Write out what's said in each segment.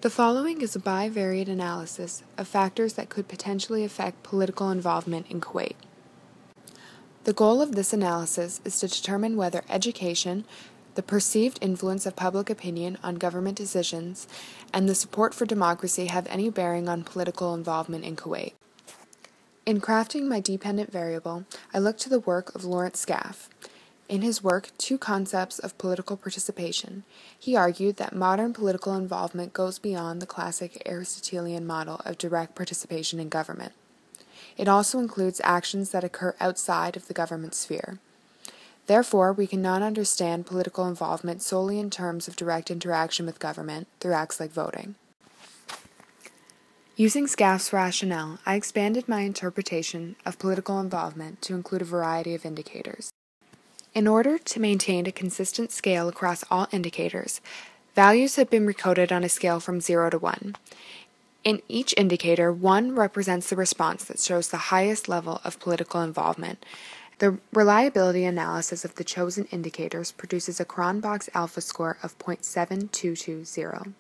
The following is a bivariate analysis of factors that could potentially affect political involvement in Kuwait. The goal of this analysis is to determine whether education, the perceived influence of public opinion on government decisions, and the support for democracy have any bearing on political involvement in Kuwait. In crafting my dependent variable, I looked to the work of Lawrence Scaff. In his work, Two Concepts of Political Participation, he argued that modern political involvement goes beyond the classic Aristotelian model of direct participation in government. It also includes actions that occur outside of the government sphere. Therefore, we cannot understand political involvement solely in terms of direct interaction with government through acts like voting. Using Scaff's rationale, I expanded my interpretation of political involvement to include a variety of indicators. In order to maintain a consistent scale across all indicators, values have been recoded on a scale from 0 to 1. In each indicator, 1 represents the response that shows the highest level of political involvement. The reliability analysis of the chosen indicators produces a Cronbach's alpha score of 0.7220.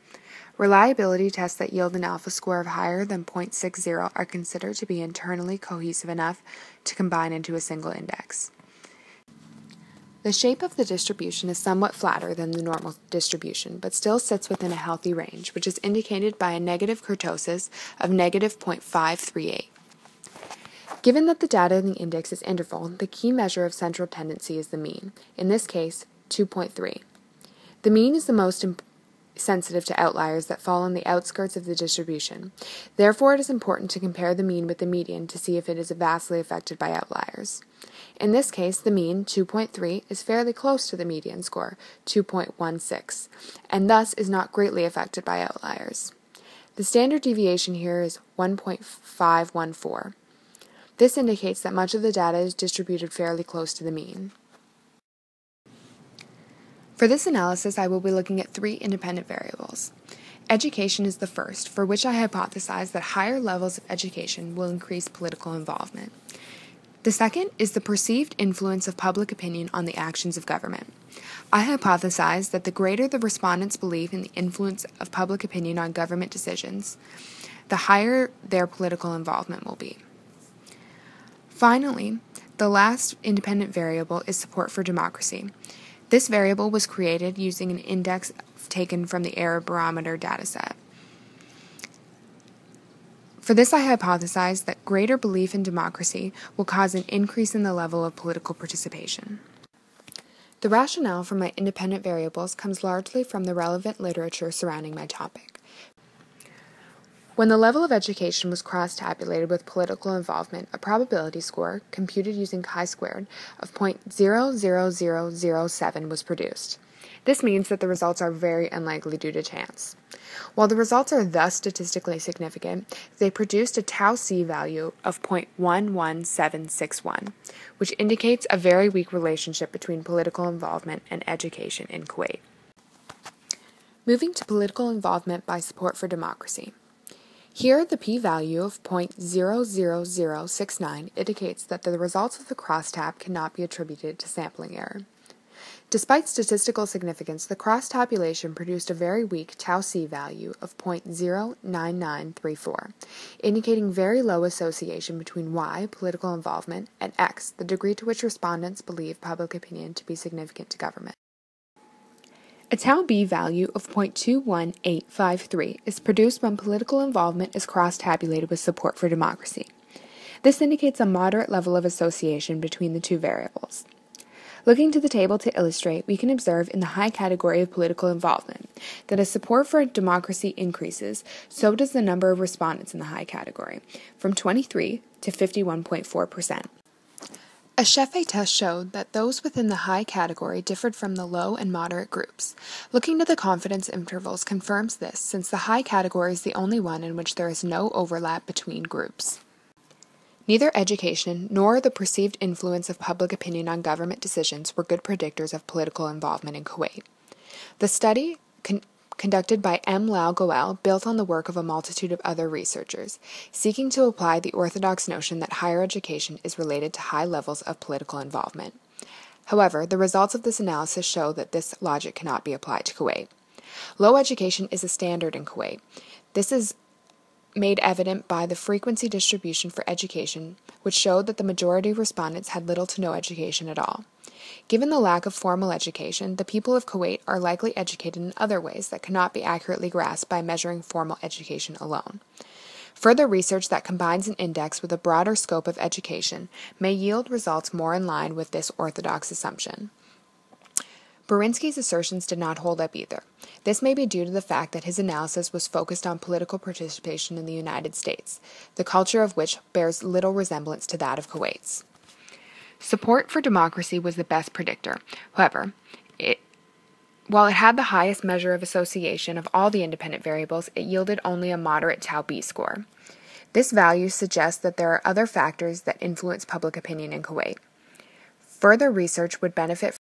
Reliability tests that yield an alpha score of higher than 0.60 are considered to be internally cohesive enough to combine into a single index. The shape of the distribution is somewhat flatter than the normal distribution, but still sits within a healthy range, which is indicated by a negative kurtosis of negative 0.538. Given that the data in the index is interval, the key measure of central tendency is the mean, in this case, 2.3. The mean is the most sensitive to outliers that fall on the outskirts of the distribution. Therefore, it is important to compare the mean with the median to see if it is vastly affected by outliers. In this case, the mean, 2.3, is fairly close to the median score, 2.16, and thus is not greatly affected by outliers. The standard deviation here is 1.514. This indicates that much of the data is distributed fairly close to the mean. For this analysis, I will be looking at 3 independent variables. Education is the first, for which I hypothesize that higher levels of education will increase political involvement. The second is the perceived influence of public opinion on the actions of government. I hypothesize that the greater the respondents' belief in the influence of public opinion on government decisions, the higher their political involvement will be. Finally, the last independent variable is support for democracy. This variable was created using an index taken from the Arab Barometer dataset. For this, I hypothesize that greater belief in democracy will cause an increase in the level of political participation. The rationale for my independent variables comes largely from the relevant literature surrounding my topic. When the level of education was cross-tabulated with political involvement, a probability score, computed using chi-squared, of 0.00007 was produced. This means that the results are very unlikely due to chance. While the results are thus statistically significant, they produced a tau c value of 0.11761, which indicates a very weak relationship between political involvement and education in Kuwait. Moving to political involvement by support for democracy. Here, the p-value of 0.00069 indicates that the results of the crosstab cannot be attributed to sampling error. Despite statistical significance, the cross-tabulation produced a very weak tau c value of 0.09934, indicating very low association between y, political involvement, and x, the degree to which respondents believe public opinion to be significant to government. A tau b value of 0.21853 is produced when political involvement is cross-tabulated with support for democracy. This indicates a moderate level of association between the two variables. Looking to the table to illustrate, we can observe in the high category of political involvement that as support for democracy increases, so does the number of respondents in the high category, from 23 to 51.4%. A Shefei test showed that those within the high category differed from the low and moderate groups. Looking to the confidence intervals confirms this, since the high category is the only one in which there is no overlap between groups. Neither education nor the perceived influence of public opinion on government decisions were good predictors of political involvement in Kuwait. The study, conducted by M. Lau Goel, built on the work of a multitude of other researchers, seeking to apply the orthodox notion that higher education is related to high levels of political involvement. However, the results of this analysis show that this logic cannot be applied to Kuwait. Low education is a standard in Kuwait. This is made evident by the frequency distribution for education, which showed that the majority of respondents had little to no education at all. Given the lack of formal education, the people of Kuwait are likely educated in other ways that cannot be accurately grasped by measuring formal education alone. Further research that combines an index with a broader scope of education may yield results more in line with this orthodox assumption. Berinsky's assertions did not hold up either. This may be due to the fact that his analysis was focused on political participation in the United States, the culture of which bears little resemblance to that of Kuwait's. Support for democracy was the best predictor. However, while it had the highest measure of association of all the independent variables, it yielded only a moderate Tau B score. This value suggests that there are other factors that influence public opinion in Kuwait. Further research would benefit